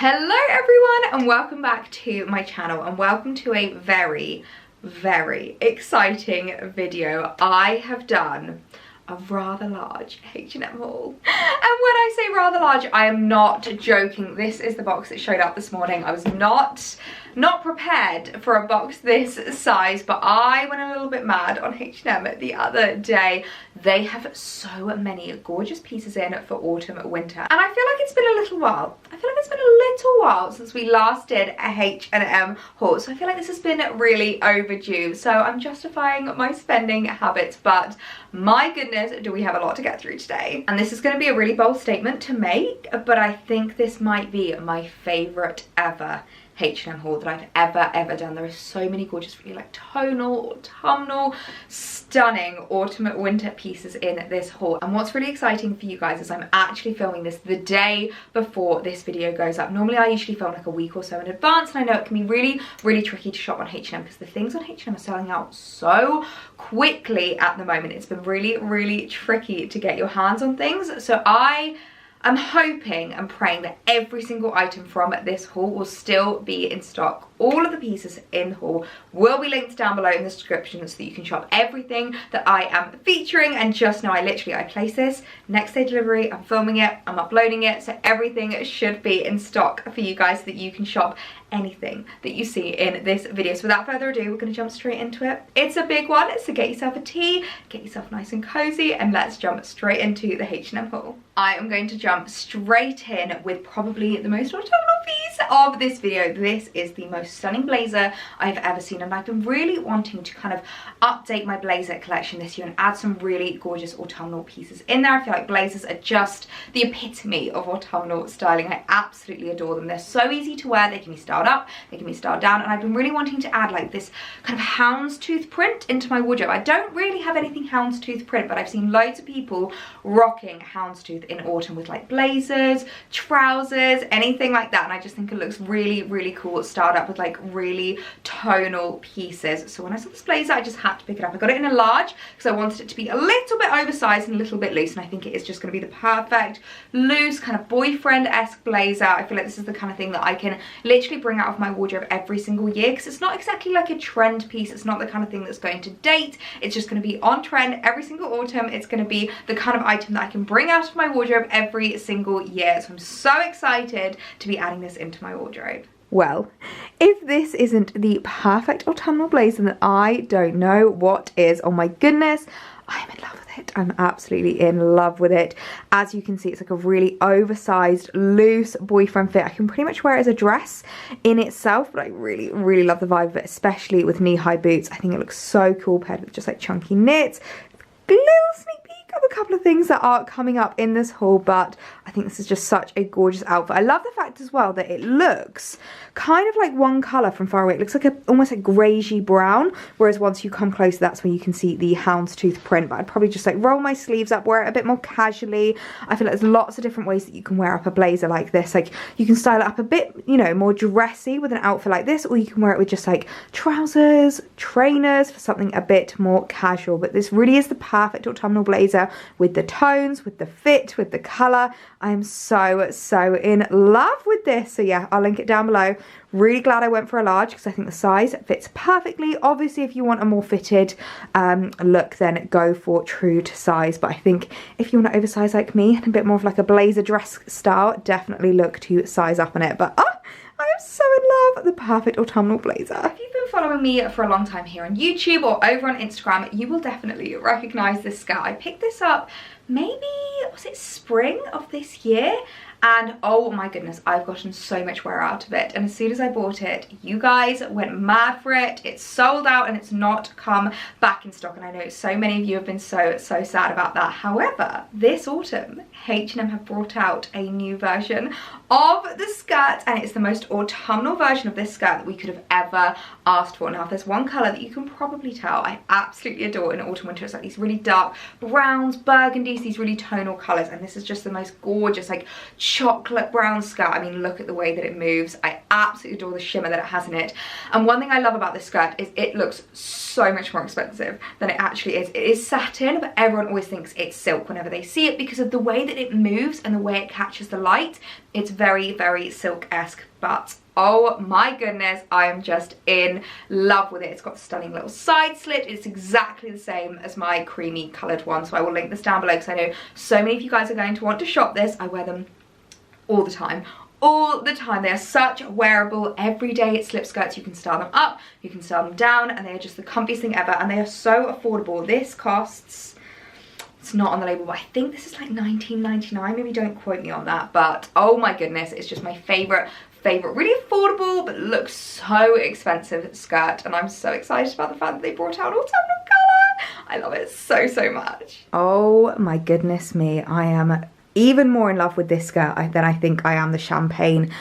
Hello everyone and welcome back to my channel and welcome to a very exciting video. I have done a rather large H&M haul, and when I say rather large I am not joking. This is the box that showed up this morning. I was not prepared for a box this size, but I went a little bit mad on H&M the other day. They have so many gorgeous pieces in for autumn winter, and I feel like it's been a little while. Since we last did a H&M haul, so I feel like this has been really overdue. So I'm justifying my spending habits, but my goodness, do we have a lot to get through today. And this is going to be a really bold statement to make, but I think this might be my favourite ever H&M haul that I've ever done. There are so many gorgeous, really like tonal, autumnal, stunning autumn winter pieces in this haul. And what's really exciting for you guys is I'm actually filming this the day before this video goes up. Normally I usually film like a week or so in advance, and I know it can be really tricky to shop on H&M because the things on H&M are selling out so quickly at the moment. It's been really tricky to get your hands on things. So I'm hoping and praying that every single item from this haul will still be in stock. All of the pieces in the haul will be linked down below in the description so that you can shop everything that I am featuring. And just know I place this, next day delivery, I'm filming it, I'm uploading it, so everything should be in stock for you guys so that you can shop anything that you see in this video. So without further ado, we're going to jump straight into it. It's a big one, so get yourself a tea, get yourself nice and cozy, and let's jump straight into the H&M haul. I am going to jump straight in with probably the most autumnal piece of this video. This is the most stunning blazer I've ever seen, and I've been really wanting to kind of update my blazer collection this year and add some really gorgeous autumnal pieces in there. I feel like blazers are just the epitome of autumnal styling. I absolutely adore them. They're so easy to wear. They can be styled up, they can be styled down, and I've been really wanting to add like this kind of houndstooth print into my wardrobe. I don't really have anything houndstooth print, but I've seen loads of people rocking houndstooth in autumn with like blazers, trousers, anything like that, and I just think it looks really cool styled up with like really tonal pieces. So when I saw this blazer I just had to pick it up. I got it in a large because I wanted it to be a little bit oversized and a little bit loose, and I think it is just going to be the perfect loose kind of boyfriend-esque blazer. I feel like this is the kind of thing that I can literally bring out of my wardrobe every single year because it's not exactly like a trend piece. It's not the kind of thing that's going to date. It's just going to be on trend every single autumn. It's going to be the kind of item that I can bring out of my wardrobe every single year. So I'm so excited to be adding this into my wardrobe. Well, if this isn't the perfect autumnal blazer, then I don't know what is. Oh my goodness, I'm in love with it. I'm absolutely in love with it. As you can see, it's like a really oversized, loose boyfriend fit. I can pretty much wear it as a dress in itself, but I really love the vibe of it, especially with knee-high boots. I think it looks so cool paired with just like chunky knits. A little sneak peek of a couple of things that are coming up in this haul, but I think this is just such a gorgeous outfit. I love the fact as well that it looks kind of like one colour from far away. It looks like almost like greyish brown, whereas once you come closer that's when you can see the houndstooth print. But I'd probably just like roll my sleeves up, wear it a bit more casually. I feel like there's lots of different ways that you can wear up a blazer like this. Like you can style it up a bit, you know, more dressy with an outfit like this, or you can wear it with just like trousers, trainers for something a bit more casual. But this really is the perfect autumnal blazer with the tones, with the fit, with the colour. I am so in love with this. So yeah, I'll link it down below. Really glad I went for a large because I think the size fits perfectly. Obviously, if you want a more fitted look, then go for true to size. But I think if you want to oversize like me and a bit more of like a blazer dress style, definitely look to size up on it. But I am so in love. The perfect autumnal blazer. If you've been following me for a long time here on YouTube or over on Instagram, you will definitely recognize this skirt. I picked this up maybe, was it spring of this year? And oh my goodness, I've gotten so much wear out of it. And as soon as I bought it, you guys went mad for it. It's sold out and it's not come back in stock. And I know so many of you have been so sad about that. However, this autumn, H&M have brought out a new version of the skirt, and it's the most autumnal version of this skirt that we could have ever asked for. Now, if there's one colour that you can probably tell I absolutely adore in autumn winter, it's like these really dark browns, burgundies, these really tonal colours, and this is just the most gorgeous, like chocolate brown skirt. I mean, look at the way that it moves. I absolutely adore the shimmer that it has in it. And one thing I love about this skirt is it looks so much more expensive than it actually is. It is satin, but everyone always thinks it's silk whenever they see it because of the way that it moves and the way it catches the light. It's very, very silk-esque, but oh my goodness, I am just in love with it. It's got a stunning little side slit. It's exactly the same as my creamy coloured one, so I will link this down below because I know so many of you guys are going to want to shop this. I wear them all the time. All the time. They are such wearable, everyday slip skirts. You can style them up, you can style them down, and they are just the comfiest thing ever, and they are so affordable. This costs, it's not on the label, but I think this is like $19.99. Maybe don't quote me on that, but oh my goodness, it's just my favorite, really affordable but looks so expensive skirt, and I'm so excited about the fact that they brought out autumnal colour. I love it so, so much. Oh my goodness me, I am even more in love with this skirt than I think I am the champagne.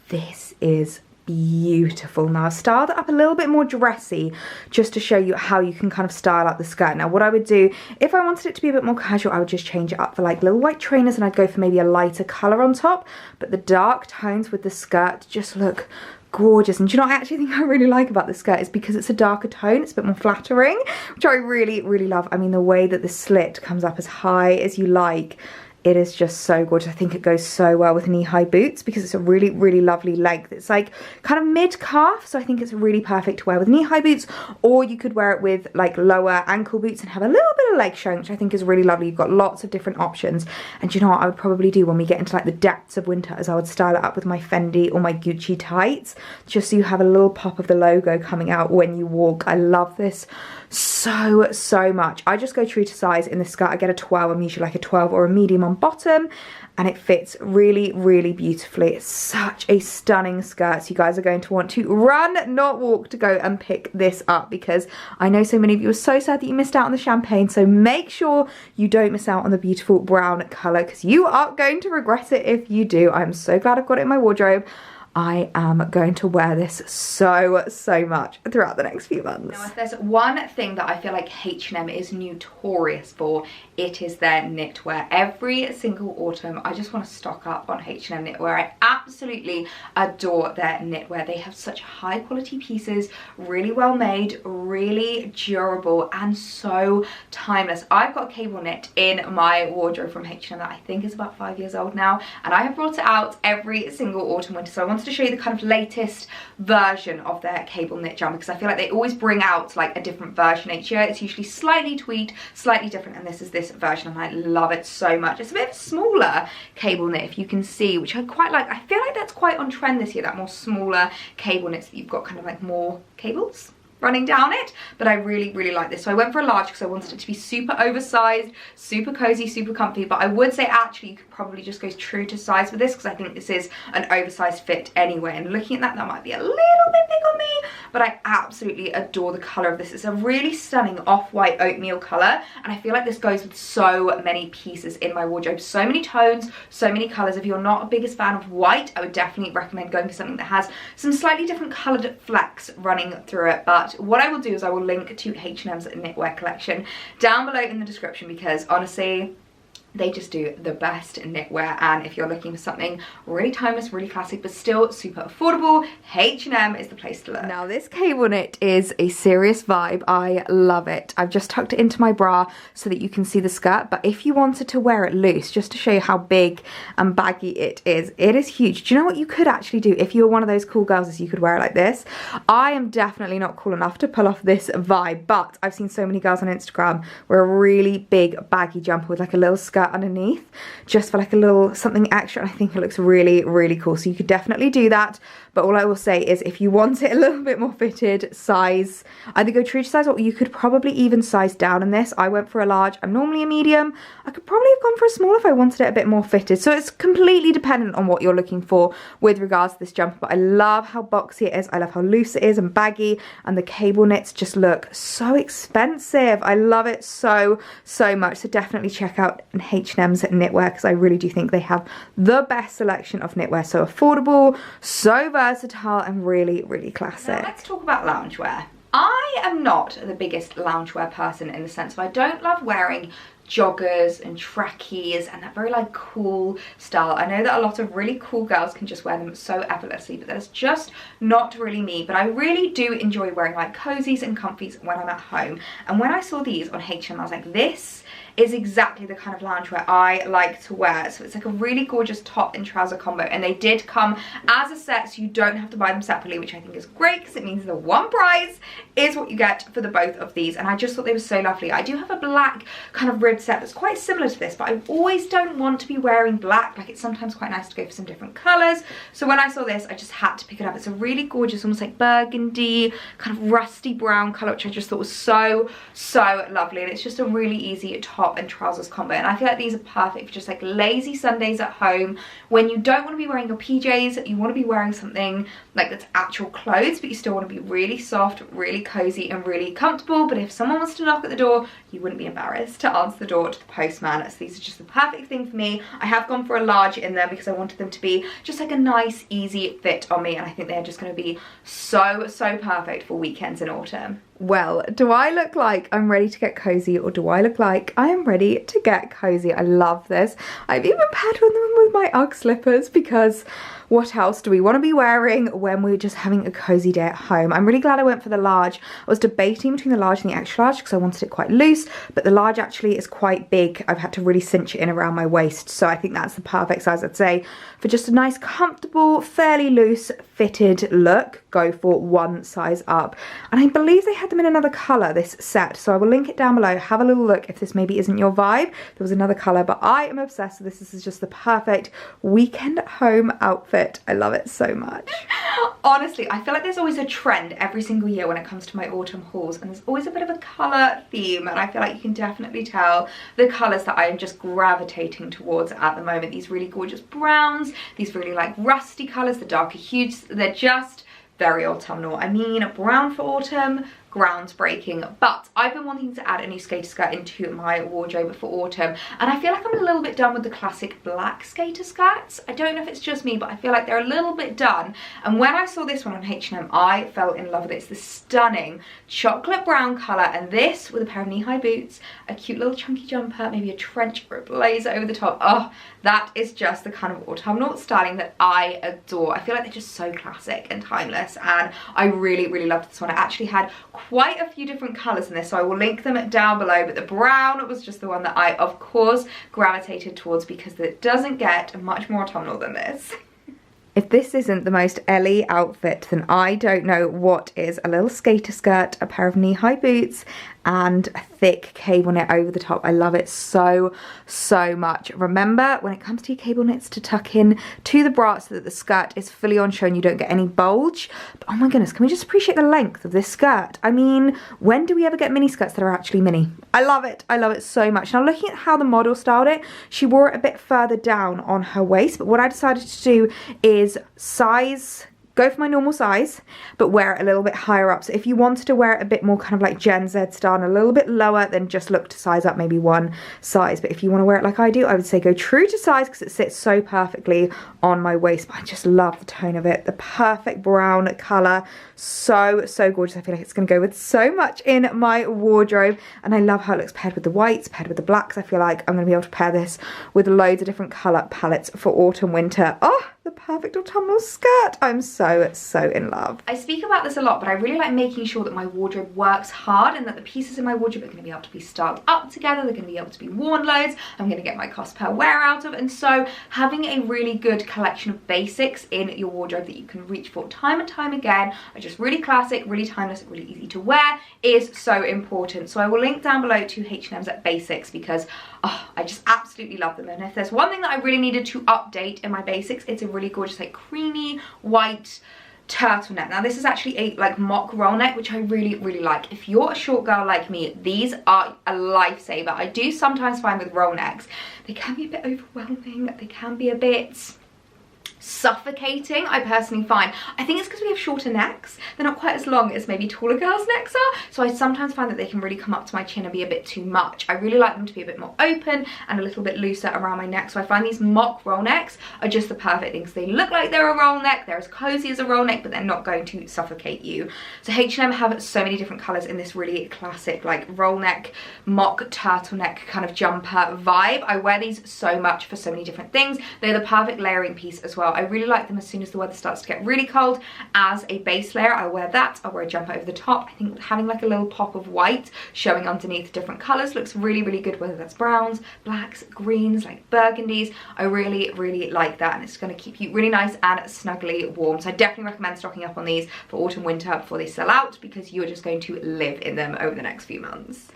This is beautiful. Now I've styled it up a little bit more dressy just to show you how you can kind of style up the skirt. Now what I would do if I wanted it to be a bit more casual, I would just change it up for like little white trainers, and I'd go for maybe a lighter colour on top, but the dark tones with the skirt just look gorgeous. And do you know what I actually think I really like about this skirt is because it's a darker tone, it's a bit more flattering, which I really, really love. I mean, the way that the slit comes up as high as you like, it is just so gorgeous. I think it goes so well with knee-high boots because it's a really, really lovely length. It's like kind of mid-calf, so I think it's really perfect to wear with knee-high boots, or you could wear it with like lower ankle boots and have a little bit of leg showing, which I think is really lovely. You've got lots of different options. And do you know what I would probably do when we get into like the depths of winter is I would style it up with my Fendi or my Gucci tights, just so you have a little pop of the logo coming out when you walk. I love this so much. I just go true to size in this skirt. I get a 12. I'm usually like a 12 or a medium on bottom, and it fits really, really beautifully. It's such a stunning skirt, so you guys are going to want to run, not walk, to go and pick this up, because I know so many of you are so sad that you missed out on the champagne, so make sure you don't miss out on the beautiful brown colour, because you are going to regret it if you do. I'm so glad I've got it in my wardrobe. I am going to wear this so much throughout the next few months. Now, if there's one thing that I feel like H&M is notorious for, it is their knitwear. Every single autumn, I just want to stock up on H&M knitwear. I absolutely adore their knitwear. They have such high quality pieces, really well made, really durable, and so timeless. I've got a cable knit in my wardrobe from H&M that I think is about 5 years old now, and I have brought it out every single autumn winter, so I wanted to show you the kind of latest version of their cable knit jumper, because I feel like they always bring out like a different version each year. It's usually slightly tweaked, slightly different, and this is this version, and I love it so much. It's a bit of a smaller cable knit, if you can see, which I quite like. I feel like that's quite on trend this year, that more smaller cable knits that you've got kind of like more cables running down it, but I really like this. So I went for a large because I wanted it to be super oversized, super cozy, super comfy, but I would say actually you could probably just go true to size for this, because I think this is an oversized fit anyway, and looking at that, that might be a little bit big on me, but I absolutely adore the colour of this. It's a really stunning off-white oatmeal colour, and I feel like this goes with so many pieces in my wardrobe. So many tones, so many colours. If you're not a biggest fan of white, I would definitely recommend going for something that has some slightly different coloured flecks running through it. But what I will do is I will link to H&M's knitwear collection down below in the description, because honestly, they just do the best knitwear, and if you're looking for something really timeless, really classic, but still super affordable, H&M is the place to look. Now this cable knit is a serious vibe. I love it. I've just tucked it into my bra so that you can see the skirt, but if you wanted to wear it loose, just to show you how big and baggy it is huge. Do you know what you could actually do if you were one of those cool girls, is you could wear it like this? I am definitely not cool enough to pull off this vibe, but I've seen so many girls on Instagram wear a really big baggy jumper with like a little skirt underneath, just for like a little something extra, and I think it looks really cool. So you could definitely do that, but all I will say is if you want it a little bit more fitted, size, either go true to size, or you could probably even size down in this. I went for a large. I'm normally a medium. I could probably have gone for a small if I wanted it a bit more fitted. So it's completely dependent on what you're looking for with regards to this jumper, but I love how boxy it is. I love how loose it is and baggy, and the cable knits just look so expensive. I love it so much. So definitely check out H&M's knitwear, because I really do think they have the best selection of knitwear. So affordable, so versatile, and really classic. Now let's talk about loungewear. I am not the biggest loungewear person, in the sense of I don't love wearing joggers and trackies and that very like cool style. I know that a lot of really cool girls can just wear them so effortlessly, but that's just not really me. But I really do enjoy wearing like cozies and comfies when I'm at home. And when I saw these on H&M, I was like, this is exactly the kind of loungewear I like to wear. So it's like a really gorgeous top and trouser combo, and they did come as a set, so you don't have to buy them separately, which I think is great because it means the one price is what you get for the both of these. And I just thought they were so lovely. I do have a black kind of ribbed set that's quite similar to this, but I always don't want to be wearing black. Like, it's sometimes quite nice to go for some different colors. So when I saw this, I just had to pick it up. It's a really gorgeous, almost like burgundy, kind of rusty brown color, which I just thought was so lovely. And it's just a really easy top and trousers combo, and I feel like these are perfect for just like lazy Sundays at home when you don't want to be wearing your PJs. You want to be wearing something like that's actual clothes, but you still want to be really soft, really cozy and really comfortable. But if someone wants to knock at the door, you wouldn't be embarrassed to answer the door to the postman. So these are just the perfect thing for me. I have gone for a large in them because I wanted them to be just like a nice easy fit on me, and I think they're just going to be so perfect for weekends in autumn. Well, do I look like I'm ready to get cozy, or do I look like I am ready to get cozy? I love this. I've even paired them with my Ugg slippers because what else do we want to be wearing when we're just having a cozy day at home? I'm really glad I went for the large. I was debating between the large and the extra large because I wanted it quite loose, but the large actually is quite big. I've had to really cinch it in around my waist, so I think that's the perfect size, I'd say, for just a nice, comfortable, fairly loose fitted look. Go for one size up. And I believe they had them in another colour, this set, so I will link it down below. Have a little look if this maybe isn't your vibe. There was another colour, but I am obsessed with this. This is just the perfect weekend at home outfit. I love it so much. Honestly, I feel like there's always a trend every single year when it comes to my autumn hauls, and there's always a bit of a colour theme, and I feel like you can definitely tell the colours that I am just gravitating towards at the moment. These really gorgeous browns, these really like rusty colours, the darker hues, they're just very autumnal. I mean, brown for autumn, groundbreaking. But I've been wanting to add a new skater skirt into my wardrobe for autumn, and I feel like I'm a little bit done with the classic black skater skirts. I don't know if it's just me, but I feel like they're a little bit done. And when I saw this one on H&M, I fell in love with it. It's this stunning chocolate brown colour, and this with a pair of knee-high boots, a cute little chunky jumper, maybe a trench or a blazer over the top. Oh, that is just the kind of autumnal styling that I adore. I feel like they're just so classic and timeless, and I really loved this one. I actually had quite a few different colours in this, so I will link them down below, but the brown was just the one that I of course gravitated towards because it doesn't get much more autumnal than this. If this isn't the most Ellie outfit, then I don't know what is. A little skater skirt, a pair of knee-high boots, and a thick cable knit over the top. I love it so much. Remember, when it comes to your cable knits, to tuck in to the bra so that the skirt is fully on show and you don't get any bulge. But oh my goodness, can we just appreciate the length of this skirt? I mean, when do we ever get mini skirts that are actually mini? I love it so much. Now, looking at how the model styled it, she wore it a bit further down on her waist, but what I decided to do is go for my normal size, but wear it a little bit higher up. So if you wanted to wear it a bit more kind of like Gen Z style and a little bit lower, then just look to size up maybe one size. But if you want to wear it like I do, I would say go true to size because it sits so perfectly on my waist. But I just love the tone of it. The perfect brown colour. So gorgeous. I feel like it's going to go with so much in my wardrobe. And I love how it looks paired with the whites, paired with the blacks. I feel like I'm going to be able to pair this with loads of different colour palettes for autumn, winter. Oh, the perfect autumnal skirt. I'm so in love. I speak about this a lot, but I really like making sure that my wardrobe works hard and that the pieces in my wardrobe are going to be able to be styled up together. They're going to be able to be worn loads. I'm going to get my cost per wear out of. And so having a really good collection of basics in your wardrobe that you can reach for time and time again are just really classic, really timeless, really easy to wear is so important. So I will link down below to H&M's at basics because I just absolutely love them. And if there's one thing that I really needed to update in my basics, it's a really gorgeous like creamy white turtleneck. Now this is actually a like mock roll neck, which I really like. If you're a short girl like me, these are a lifesaver. I do sometimes find with roll necks, they can be a bit overwhelming, they can be a bit suffocating, I personally find. I think it's because we have shorter necks. They're not quite as long as maybe taller girls' necks are, so I sometimes find that they can really come up to my chin and be a bit too much. I really like them to be a bit more open and a little bit looser around my neck, so I find these mock roll necks are just the perfect thing, because they look like they're a roll neck, they're as cozy as a roll neck, but they're not going to suffocate you. So H&M have so many different colours in this really classic like roll neck, mock turtleneck kind of jumper vibe. I wear these so much for so many different things. They're the perfect layering piece as well. I really like them as soon as the weather starts to get really cold. As a base layer, I wear that. I'll wear a jumper over the top. I think having like a little pop of white showing underneath different colours looks really, really good, whether that's browns, blacks, greens, like burgundies. I really, really like that, and it's going to keep you really nice and snugly warm. So I definitely recommend stocking up on these for autumn, winter before they sell out, because you're just going to live in them over the next few months.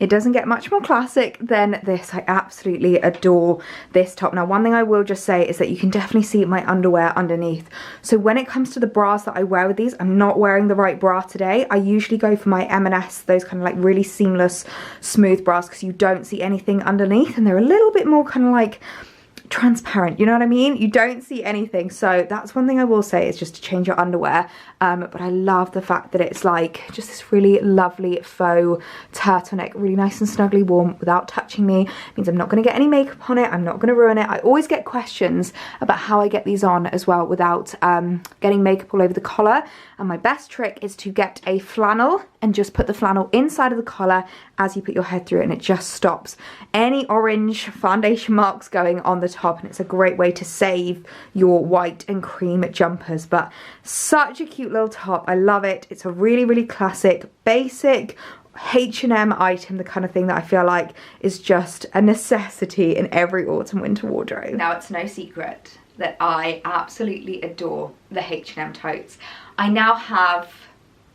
It doesn't get much more classic than this. I absolutely adore this top. Now, one thing I will just say is that you can definitely see my underwear underneath. So when it comes to the bras that I wear with these, I'm not wearing the right bra today. I usually go for my M&S, those kind of like really seamless, smooth bras, because you don't see anything underneath, and they're a little bit more kind of like transparent, you know what I mean? You don't see anything. So that's one thing I will say, is just to change your underwear. But I love the fact that it's like just this really lovely faux turtleneck, really nice and snugly warm without touching me. It means I'm not going to get any makeup on it, I'm not going to ruin it. I always get questions about how I get these on as well without getting makeup all over the collar, and my best trick is to get a flannel and just put the flannel inside of the collar as you put your head through it, and it just stops any orange foundation marks going on the top, and it's a great way to save your white and cream jumpers. But such a cute little top, I love it. It's a really, really classic, basic H&M item, the kind of thing that I feel like is just a necessity in every autumn winter wardrobe. Now, it's no secret that I absolutely adore the H&M totes. I now have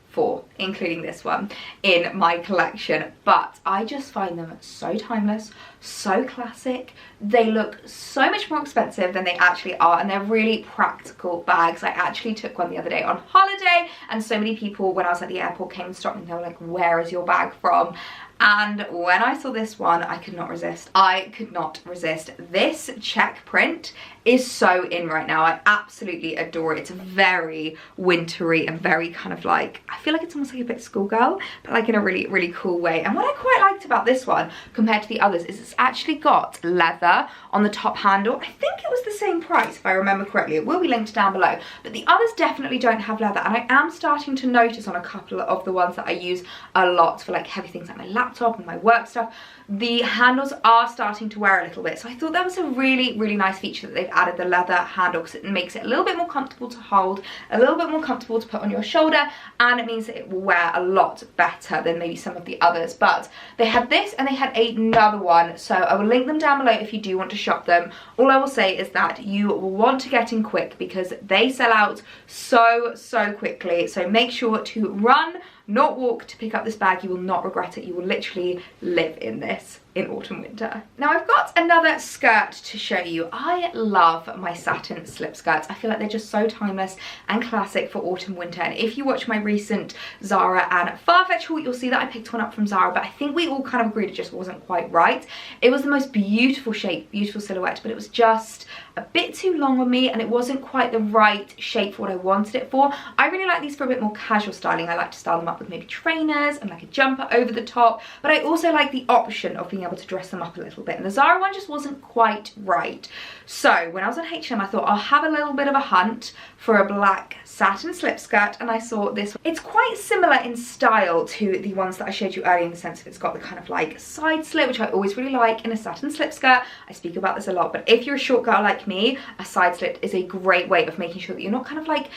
4, including this one, in my collection, but I just find them so timeless, so classic. They look so much more expensive than they actually are, and they're really practical bags. I actually took one the other day on holiday, and so many people when I was at the airport came and stopped me and they were like, where is your bag from? And when I saw this one, I could not resist. I could not resist. This check print is so in right now. I absolutely adore it. It's very wintry and very kind of like, I feel like it's almost like a bit schoolgirl, but like in a really, really cool way. And what I quite liked about this one compared to the others is it's actually got leather on the top handle. I think it was the same price if I remember correctly. It will be linked down below, but the others definitely don't have leather, and I am starting to notice on a couple of the ones that I use a lot for like heavy things like my laptop and my work stuff, the handles are starting to wear a little bit. So I thought that was a really, really nice feature that they've added the leather handle, because it makes it a little bit more comfortable to hold, a little bit more comfortable to put on your shoulder, and it means that it will wear a lot better than maybe some of the others. But they had this and they had another one, so I will link them down below if you do want to shop them. All I will say is that you will want to get in quick, because they sell out so quickly. So make sure to run, not walk, to pick up this bag. You will not regret it. You will literally live in this in autumn winter. Now I've got another skirt to show you. I love my satin slip skirts. I feel like they're just so timeless and classic for autumn winter, and if you watch my recent Zara and Farfetch haul, you'll see that I picked one up from Zara, but I think we all kind of agreed it just wasn't quite right. It was the most beautiful shape, beautiful silhouette, but it was just a bit too long on me, and it wasn't quite the right shape for what I wanted it for. I really like these for a bit more casual styling. I like to style them up with maybe trainers and like a jumper over the top, but I also like the option of being able to dress them up a little bit, and the Zara one just wasn't quite right. So when I was on H&M, I thought I'll have a little bit of a hunt for a black satin slip skirt, and I saw this one. It's quite similar in style to the ones that I showed you earlier, in the sense of it's got the kind of like side slit, which I always really like in a satin slip skirt. I speak about this a lot, but if you're a short girl like me, a side slit is a great way of making sure that you're not kind of like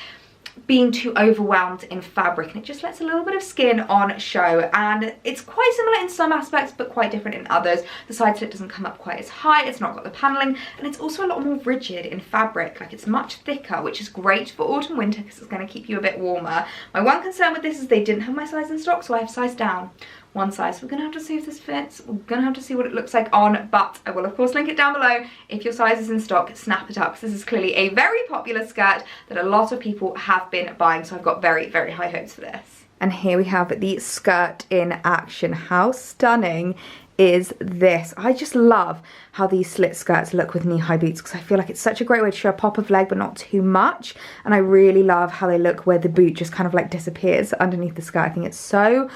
being too overwhelmed in fabric, and it just lets a little bit of skin on show. And it's quite similar in some aspects but quite different in others. The side slit doesn't come up quite as high, it's not got the paneling, and it's also a lot more rigid in fabric. Like, it's much thicker, which is great for autumn winter because it's going to keep you a bit warmer. My one concern with this is they didn't have my size in stock, so I have size down one size. We're gonna have to see if this fits. We're gonna have to see what it looks like on, but I will of course link it down below. If your size is in stock, snap it up, because this is clearly a very popular skirt that a lot of people have been buying, so I've got very, very high hopes for this. And here we have the skirt in action. How stunning is this. I just love how these slit skirts look with knee-high boots because I feel like it's such a great way to show a pop of leg but not too much, and I really love how they look where the boot just kind of like disappears underneath the skirt. I think it's so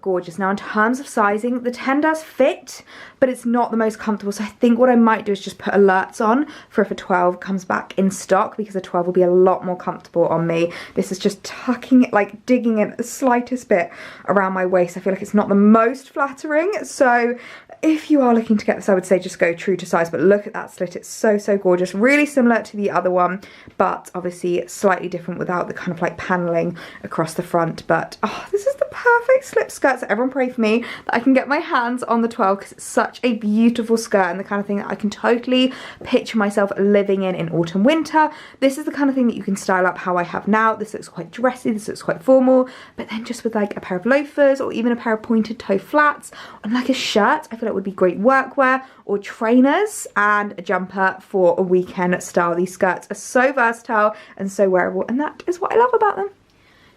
gorgeous. Now in terms of sizing, the 10 does fit, but it's not the most comfortable, so I think what I might do is just put alerts on for if a 12 comes back in stock, because a 12 will be a lot more comfortable on me. This is just tucking it, like digging in the slightest bit around my waist. I feel like it's not the most flattering, so if you are looking to get this, I would say just go true to size. But look at that slit, it's so gorgeous. Really similar to the other one, but obviously slightly different without the kind of like paneling across the front. But oh, this is the perfect slip skirt, so everyone pray for me that I can get my hands on the 12, because it's such a beautiful skirt and the kind of thing that I can totally picture myself living in autumn winter. This is the kind of thing that you can style up how I have now. This looks quite dressy, this looks quite formal, but then just with like a pair of loafers or even a pair of pointed toe flats and like a shirt, I feel like would be great workwear, or trainers and a jumper for a weekend style. These skirts are so versatile and so wearable, and that is what I love about them.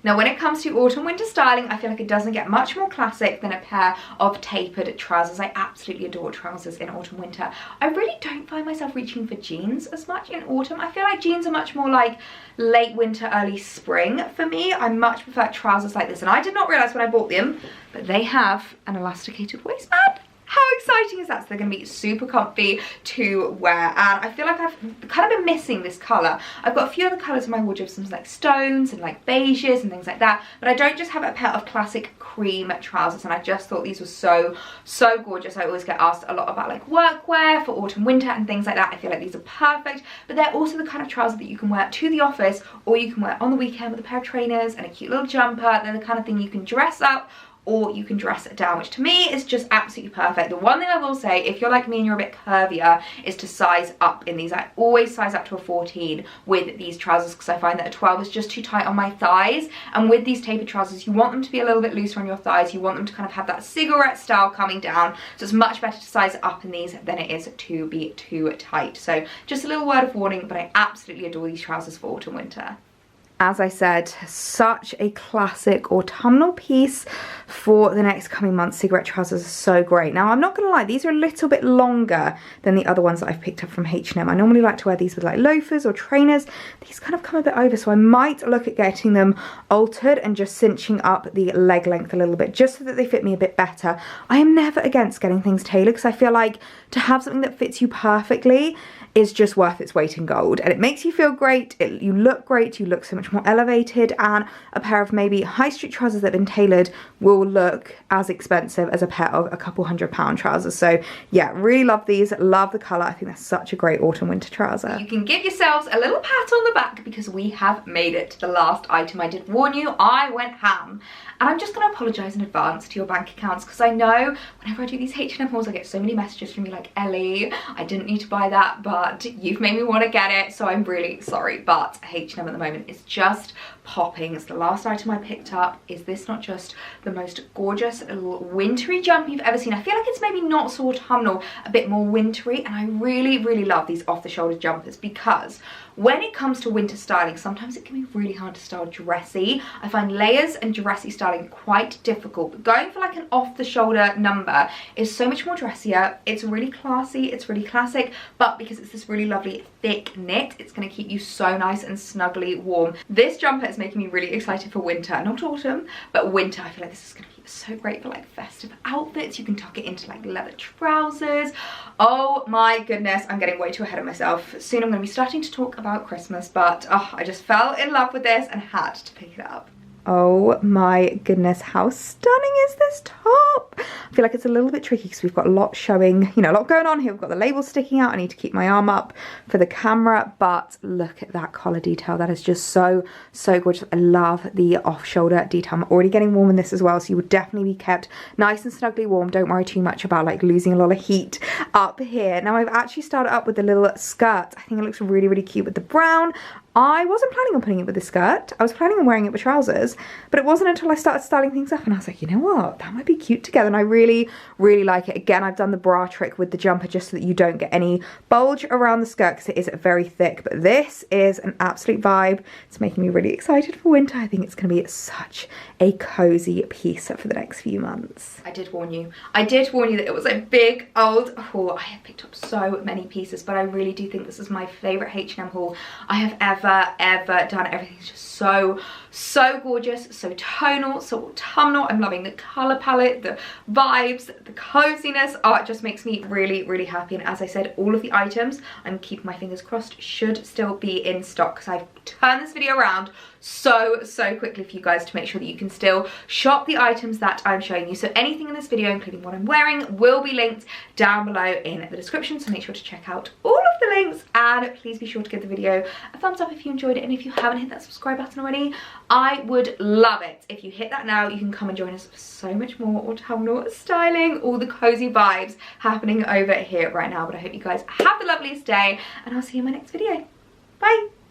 Now when it comes to autumn winter styling, I feel like it doesn't get much more classic than a pair of tapered trousers. I absolutely adore trousers in autumn winter. I really don't find myself reaching for jeans as much in autumn. I feel like jeans are much more like late winter, early spring for me. I much prefer trousers like this, and I did not realise when I bought them, but they have an elasticated waistband. How exciting is that? So they're going to be super comfy to wear, and I feel like I've kind of been missing this colour. I've got a few other colours in my wardrobe, some like stones and like beiges and things like that, but I don't just have a pair of classic cream trousers, and I just thought these were so gorgeous. I always get asked a lot about like workwear for autumn winter and things like that. I feel like these are perfect, but they're also the kind of trousers that you can wear to the office, or you can wear on the weekend with a pair of trainers and a cute little jumper. They're the kind of thing you can dress up or you can dress it down, which to me is just absolutely perfect. The one thing I will say, if you're like me and you're a bit curvier, is to size up in these. I always size up to a 14 with these trousers, because I find that a 12 is just too tight on my thighs, and with these tapered trousers you want them to be a little bit looser on your thighs. You want them to kind of have that cigarette style coming down, so it's much better to size up in these than it is to be too tight. So just a little word of warning, but I absolutely adore these trousers for autumn winter. As I said, such a classic autumnal piece for the next coming months. Cigarette trousers are so great. Now, I'm not going to lie, these are a little bit longer than the other ones that I've picked up from H&M. I normally like to wear these with like loafers or trainers. These kind of come a bit over, so I might look at getting them altered and just cinching up the leg length a little bit, just so that they fit me a bit better. I am never against getting things tailored, because I feel like to have something that fits you perfectly is just worth its weight in gold, and it makes you feel great. You look great, you look so much more elevated, and a pair of maybe high street trousers that have been tailored will look as expensive as a pair of a couple £100 trousers. So yeah, really love these, love the colour. I think that's such a great autumn winter trouser. You can give yourselves a little pat on the back, because we have made it to the last item. I did warn you, I went ham. And I'm just going to apologise in advance to your bank accounts, because I know whenever I do these H&M hauls I get so many messages from you like, Ellie, I didn't need to buy that, but you've made me want to get it, so I'm really sorry. But H&M at the moment is just popping. It's the last item I picked up. Is this not just the most gorgeous little wintry jumper you've ever seen? I feel like it's maybe not so autumnal, a bit more wintry, and I really love these off-the-shoulder jumpers, because when it comes to winter styling, sometimes it can be really hard to style dressy. I find layers and dressy styling quite difficult, but going for like an off-the-shoulder number is so much more dressier. It's really classy, it's really classic, but because it's this really lovely thick knit, it's going to keep you so nice and snugly warm. This jumper is making me really excited for winter, not autumn, but winter. I feel like this is going to be so great for like festive outfits. You can tuck it into like leather trousers. Oh my goodness, I'm getting way too ahead of myself. Soon I'm going to be starting to talk about Christmas, but oh, I just fell in love with this and had to pick it up. Oh my goodness, how stunning is this top? I feel like it's a little bit tricky because we've got a lot showing, you know, a lot going on here. We've got the label sticking out. I need to keep my arm up for the camera, but look at that collar detail. That is just so gorgeous. I love the off-shoulder detail. I'm already getting warm in this as well, so you would definitely be kept nice and snugly warm. Don't worry too much about like losing a lot of heat up here. Now I've actually started up with the little skirt. I think it looks really cute with the brown. I wasn't planning on putting it with the skirt. I was planning on wearing it with trousers, but it wasn't until I started styling things up and I was like, you know what, that might be cute together. And I really, really like it. Again, I've done the bra trick with the jumper just so that you don't get any bulge around the skirt because it is very thick, but this is an absolute vibe. It's making me really excited for winter. I think it's going to be such a cozy piece for the next few months. I did warn you. I did warn you that it was a big old haul. I have picked up so many pieces, but I really do think this is my favourite H&M haul I have ever done. Everything's just so gorgeous, so tonal, so autumnal. I'm loving the colour palette, the vibes, the coziness. Oh, it just makes me really, really happy. And as I said, all of the items, I'm keeping my fingers crossed, should still be in stock because I've turned this video around so quickly for you guys to make sure that you can still shop the items that I'm showing you. So anything in this video, including what I'm wearing, will be linked down below in the description, so make sure to check out all of the links, and please be sure to give the video a thumbs up if you enjoyed it, and if you haven't hit that subscribe button already, I would love it if you hit that now. You can come and join us for so much more autumnal styling, all the cozy vibes happening over here right now. But I hope you guys have the loveliest day, and I'll see you in my next video. Bye.